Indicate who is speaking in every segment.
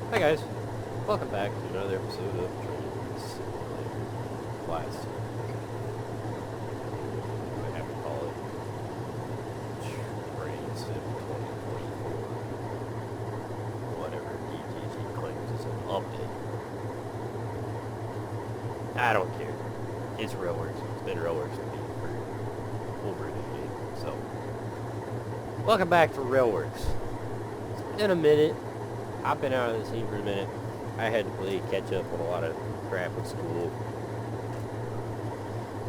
Speaker 1: Hi guys, welcome back to another episode of Train Simulator Classic. I have to call it Train Sim 2024. Whatever DTG claims is an update. I don't care. It's Railworks. It's been Railworks with me for over a decade. So, welcome back to Railworks. It's been a minute. I've been out of the scene for a minute. I had to play catch up on a lot of crap at school.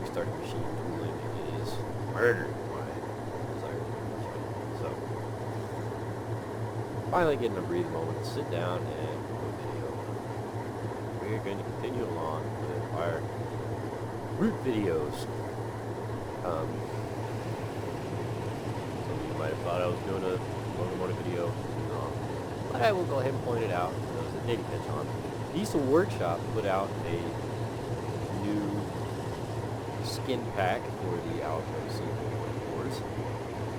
Speaker 1: We started machine tooling and it is murdered my desire to do machine. So, finally getting a breathing moment to sit down and do a video. We're going to continue along with our route videos. Some of you might have thought I was doing a locomotive video. But I will go ahead and point it out for those that didn't catch on. Diesel Workshop put out a new skin pack for the Alco C424s.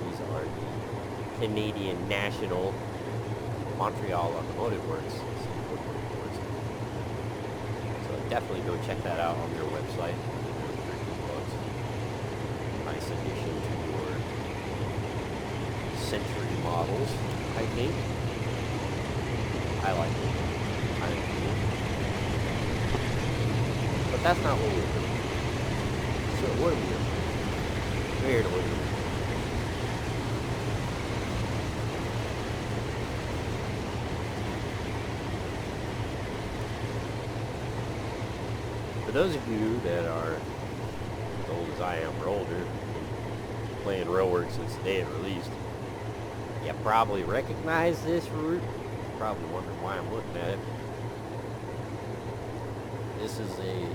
Speaker 1: These are the Canadian National Montreal Locomotive Works C424s. So definitely go check that out on their website. Nice addition to your Century models, I think. I like it. I think it's cool. But that's not what we're doing. So what are we doing? We're doing. For those of you that are as old as I am or older, playing Railworks since the day it released, you probably recognize this route. Probably wondering why I'm looking at it. This is a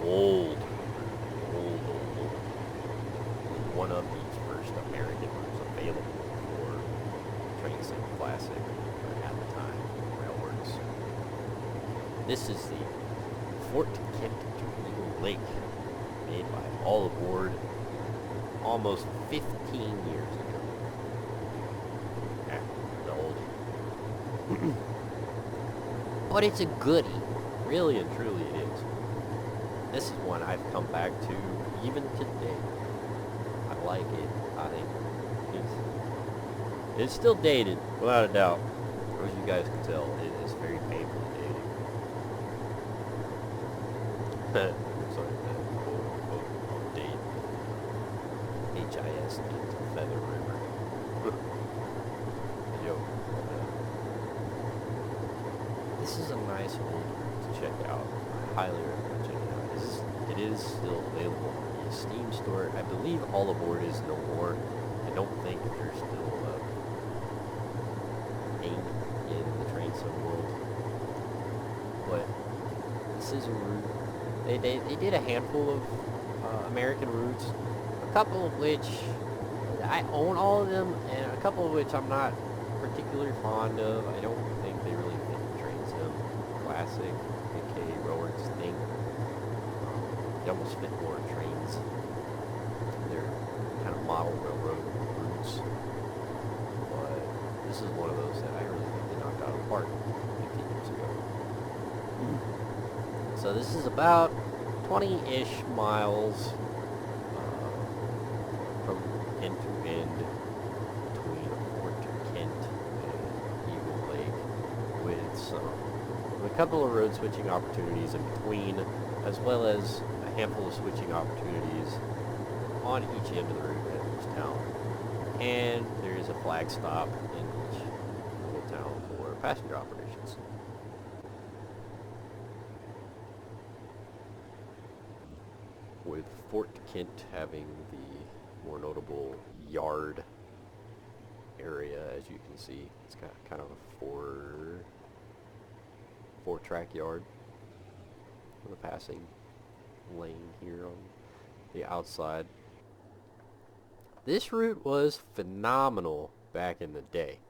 Speaker 1: old, one of the first American routes available for Train Sim Classic at the time, Railworks. This is the Fort Kent to Eagle Lake, made by Allaboard almost 15 years ago. But it's a goodie. Really and truly it is. This is one I've come back to even today. I like it. I think it's still dated, without a doubt. As you guys can tell, it is very painfully dated. Sorry, quote date. HIS into Feather River. Yo. This is a nice old route to check out. I highly recommend checking it out. It is still available on the Steam store. I believe Allaboard is no more. I don't think they're still in the train sim world. But this is a route. They did a handful of American routes, a couple of which I own all of them, and a couple of which I'm not particularly fond of. I don't think they really fit the Train Sim Classic, aka Railworks thing. They almost fit more trains. They're kind of model railroad routes. But this is one of those that I really think they knocked out of the park 15 years ago. So this is about 20-ish miles from end to end between Fort Kent and Eagle Lake, with a couple of road switching opportunities in between, as well as a handful of switching opportunities on each end of the route at each town. And there is a flag stop in each little town for passenger operations. With Fort Kent having the more notable yard area, as you can see. It's got kind of a four-track yard with a passing lane here on the outside. This route was phenomenal back in the day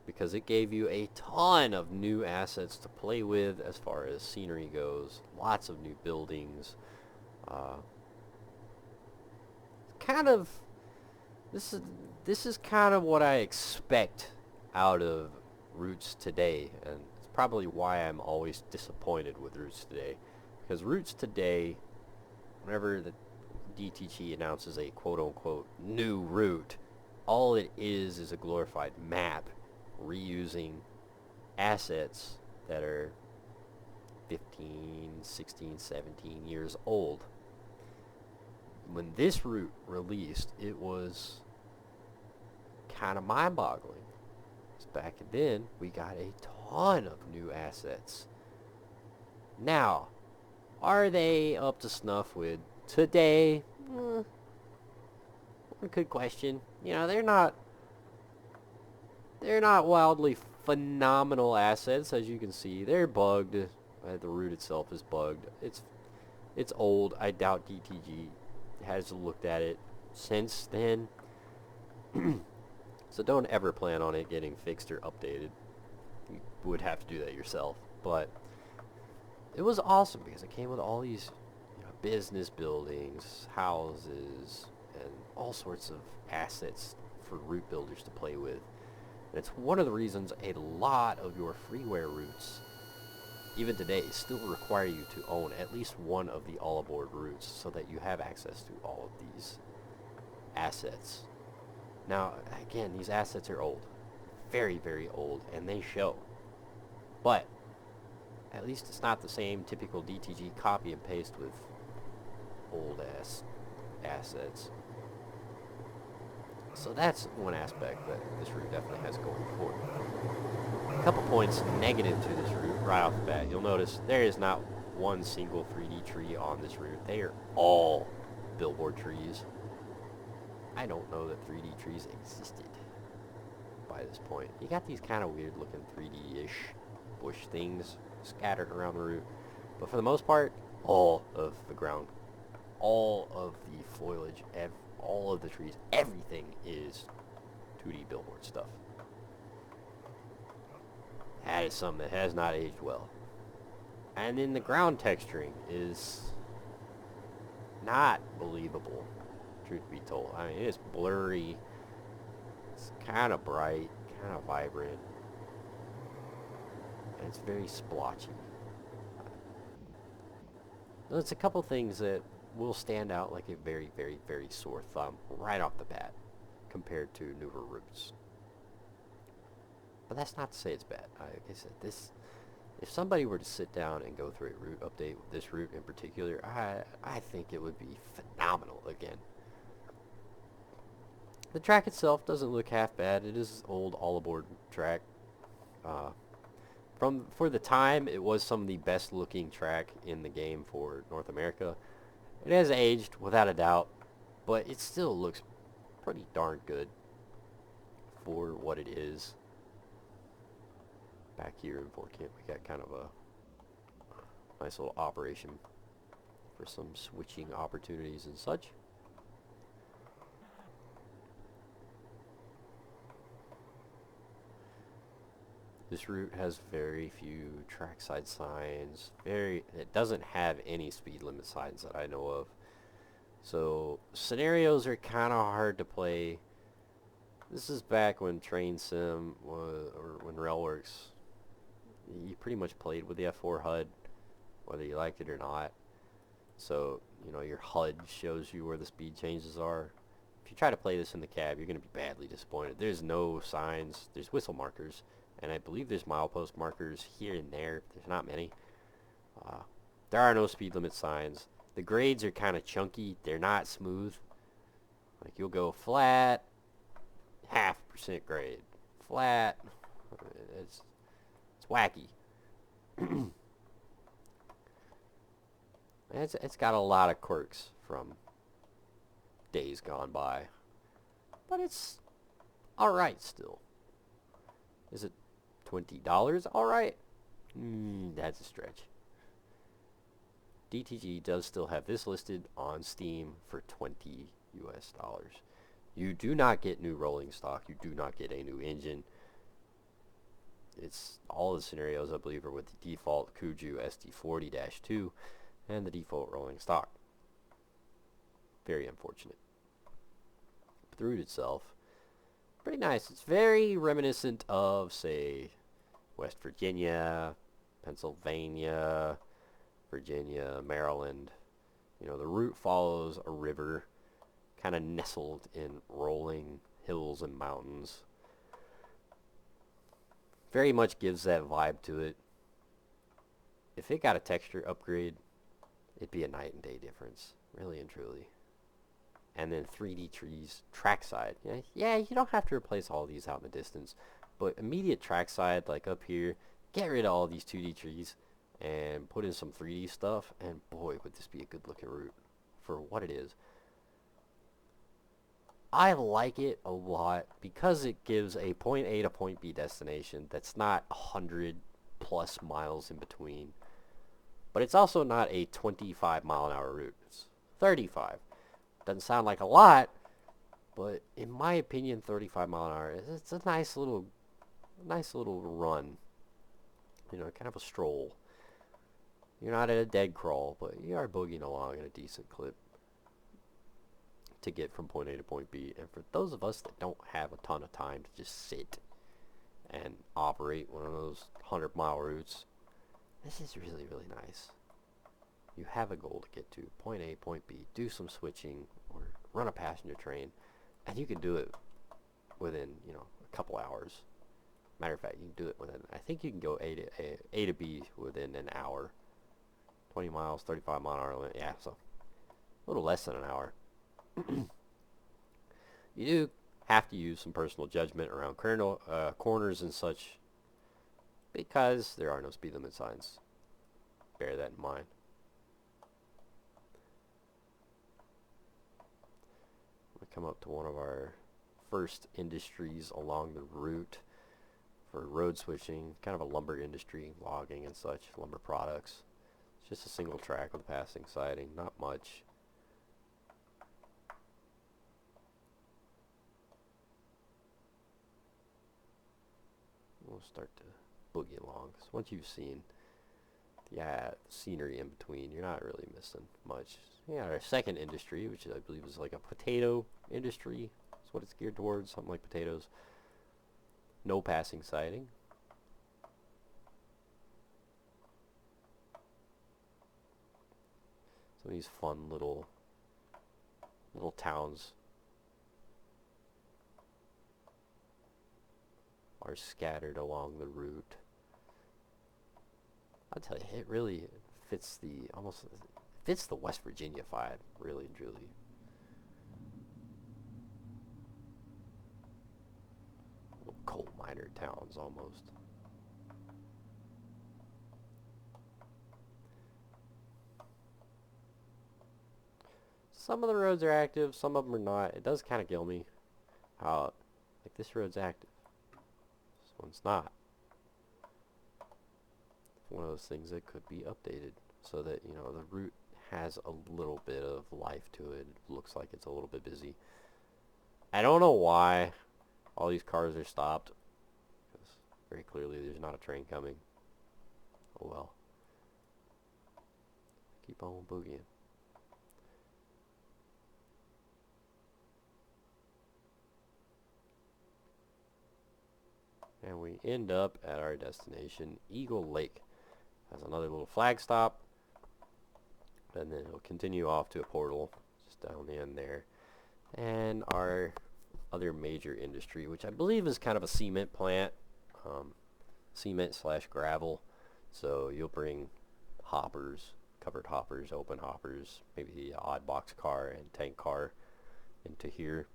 Speaker 1: because it gave you a ton of new assets to play with as far as scenery goes. Lots of new buildings. This is kind of what I expect out of routes today, and it's probably why I'm always disappointed with routes today, because routes today, whenever the DTG announces a quote-unquote new route, all it is a glorified map reusing assets that are 15, 16, 17 years old. When this route released, it was kind of mind-boggling. Back then, we got a ton of new assets. Now, are they up to snuff with today? One could question. You know, they're not wildly phenomenal assets, as you can see. They're bugged. The route itself is bugged. It's old. I doubt DTG has looked at it since then. So don't ever plan on it getting fixed or updated. You would have to do that yourself. But it was awesome because it came with all these, you know, business buildings, houses, and all sorts of assets for route builders to play with. And it's one of the reasons a lot of your freeware routes, even today, still require you to own at least one of the Allaboard routes so that you have access to all of these assets. Now, again, these assets are old. Very, very old, and they show. But at least it's not the same typical DTG copy and paste with old-ass assets. So that's one aspect that this route definitely has going for it. A couple points negative to this route right off the bat. You'll notice there is not one single 3D tree on this route. They are all billboard trees. I don't know that 3D trees existed by this point. You got these kind of weird looking 3D-ish bush things scattered around the route. But for the most part, all of the ground, all of the foliage, all of the trees, everything is 2D billboard stuff. That is something that has not aged well. And then the ground texturing is not believable, truth be told. I mean, it's blurry, it's kind of bright, kind of vibrant, and it's very splotchy. There's a couple things that will stand out like a very, very, very sore thumb right off the bat compared to newer routes. But that's not to say it's bad. Like I said, if somebody were to sit down and go through a route update with this route in particular, I think it would be phenomenal again. The track itself doesn't look half bad. It is old Allaboard track. For the time, it was some of the best looking track in the game for North America. It has aged without a doubt, but it still looks pretty darn good for what it is. Back here in Fort Kent, we got kind of a nice little operation for some switching opportunities and such. This route has very few trackside signs. It doesn't have any speed limit signs that I know of. So scenarios are kind of hard to play. This is back when Train Sim or when Railworks, you pretty much played with the F4 HUD, whether you liked it or not. So, you know, your HUD shows you where the speed changes are. If you try to play this in the cab, you're going to be badly disappointed. There's no signs. There's whistle markers. And I believe there's milepost markers here and there. There's not many. There are no speed limit signs. The grades are kind of chunky. They're not smooth. Like, you'll go flat, 0.5% grade. Flat. It's wacky. It's got a lot of quirks from days gone by. But it's alright still. Is it $20 alright? That's a stretch. DTG does still have this listed on Steam for $20 US. You do not get new rolling stock. You do not get a new engine. It's all the scenarios, I believe, are with the default Kuju SD40-2 and the default rolling stock. Very unfortunate. But the route itself, pretty nice. It's very reminiscent of, say, West Virginia, Pennsylvania, Virginia, Maryland. You know, the route follows a river, kind of nestled in rolling hills and mountains. Very much gives that vibe to it. If it got a texture upgrade, it'd be a night and day difference, really and truly. And then 3D trees, trackside. Yeah, you don't have to replace all these out in the distance, but immediate trackside, like up here, get rid of all these 2D trees and put in some 3D stuff, and boy, would this be a good looking route for what it is. I like it a lot because it gives a point A to point B destination that's not 100 plus miles in between. But it's also not a 25 mile an hour route. It's 35. Doesn't sound like a lot, but in my opinion, 35 mile an hour, it's a nice little run. You know, kind of a stroll. You're not at a dead crawl, but you are boogieing along at a decent clip to get from point A to point B. And for those of us that don't have a ton of time to just sit and operate one of those 100-mile routes, this is really, really nice. You have a goal to get to point A, point B, do some switching, or run a passenger train, and you can do it within, you know, a couple hours. Matter of fact, you can do it within, I think you can go A to B within an hour. 20 miles, 35 mile an hour limit, yeah, so a little less than an hour. You do have to use some personal judgment around corners and such, because there are no speed limit signs. Bear that in mind. We come up to one of our first industries along the route for road switching, kind of a lumber industry, logging and such, lumber products. It's just a single track with passing siding, not much. We'll start to boogie along, because once you've seen the scenery in between, you're not really missing much. Yeah, our second industry, which I believe is like a potato industry, is what it's geared towards, something like potatoes. No passing siding. Some of these fun little towns are scattered along the route. I'll tell you, it really fits the West Virginia vibe, really and truly. Little coal miner towns almost. Some of the roads are active, some of them are not. It does kind of kill me how, like, this road's active, this one's not. One of those things that could be updated so that, you know, the route has a little bit of life to it. It looks like it's a little bit busy. I don't know why all these cars are stopped, because very clearly there's not a train coming. Oh well. Keep on boogieing. And we end up at our destination, Eagle Lake. Has another little flag stop, and then it'll continue off to a portal just down the end there. And our other major industry, which I believe is kind of a cement plant, cement slash gravel. So you'll bring hoppers, covered hoppers, open hoppers, maybe the odd box car and tank car into here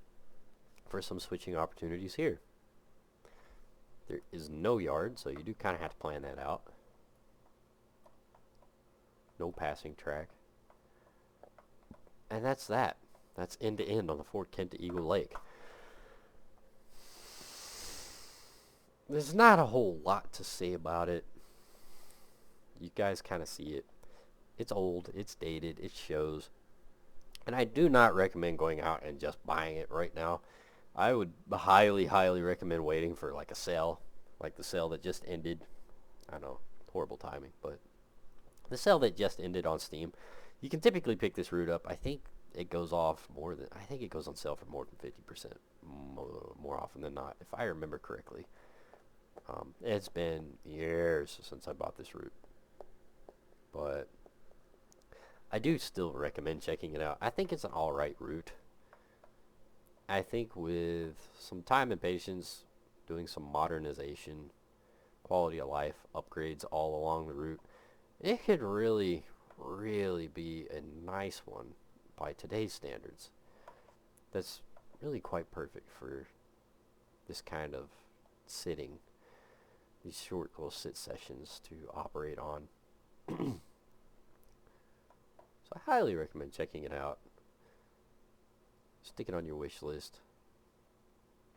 Speaker 1: for some switching opportunities here. There is no yard, so you do kind of have to plan that out. No passing track. And that's that. That's end to end on the Fort Kent to Eagle Lake. There's not a whole lot to say about it. You guys kind of see it. It's old, it's dated, it shows. And I do not recommend going out and just buying it right now. I would highly, highly recommend waiting for like a sale, like the sale that just ended. I know, horrible timing, but the sale that just ended on Steam. You can typically pick this route up. I think it goes on sale for more than 50% more often than not, if I remember correctly. It's been years since I bought this route, but I do still recommend checking it out. I think it's an alright route. I think with some time and patience, doing some modernization, quality of life upgrades all along the route, it could really, really be a nice one by today's standards. That's really quite perfect for this kind of sitting, these short little sit sessions to operate on. So I highly recommend checking it out. Stick it on your wish list.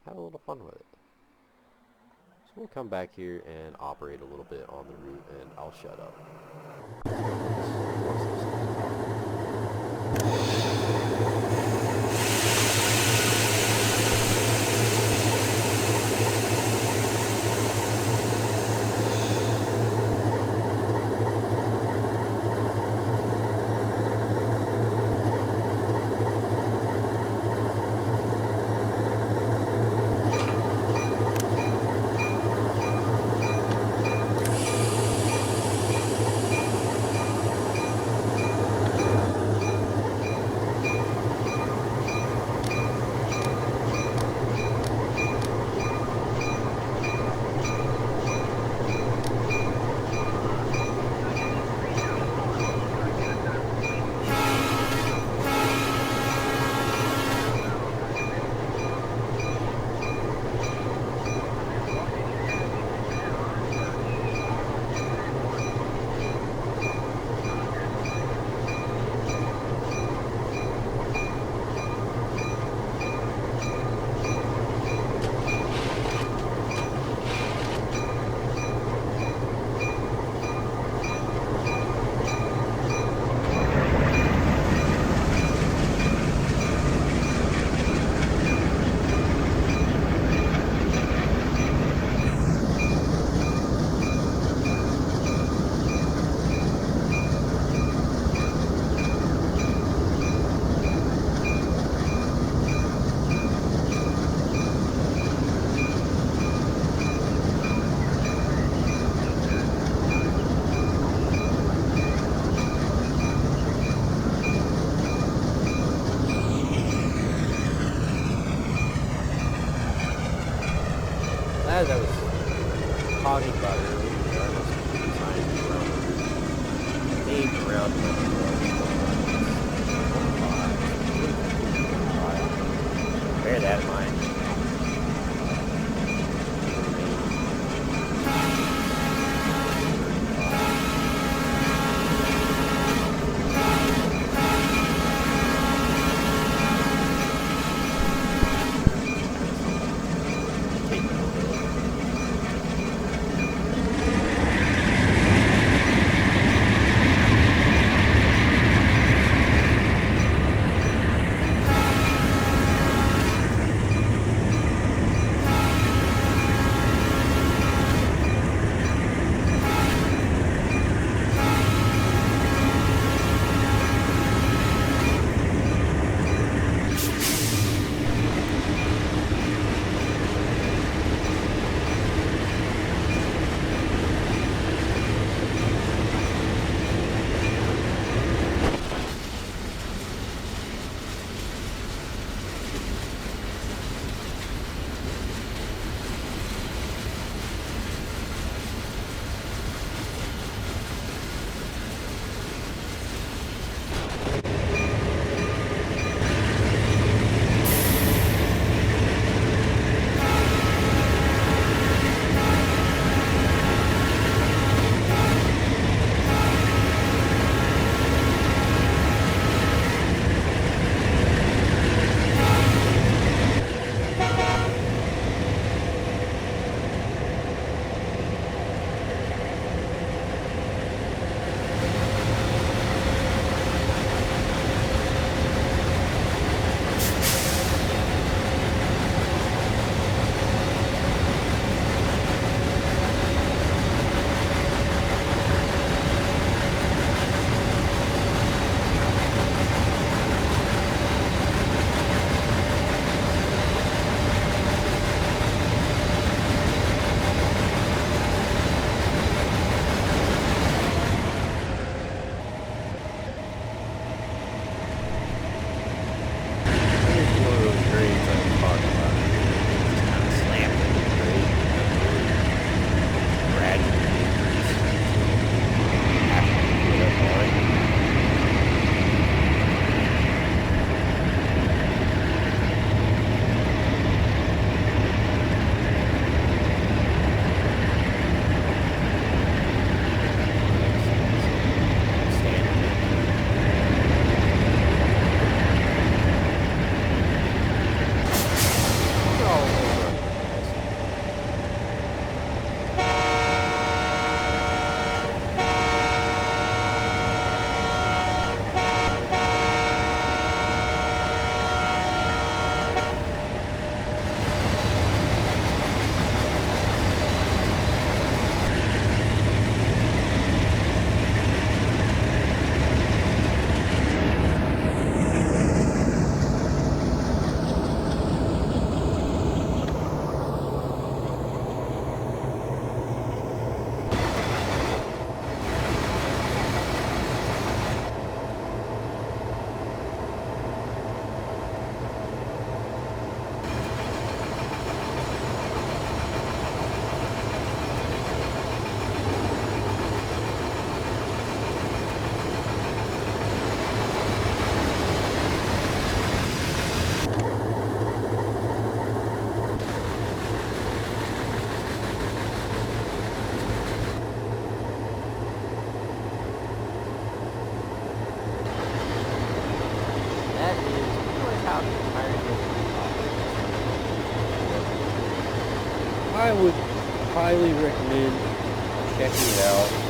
Speaker 1: Have a little fun with it. So we'll come back here and operate a little bit on the route, and I'll shut up. As I was talking about earlier, there must be signs around the named around the bear that in mind. I would highly recommend checking it out.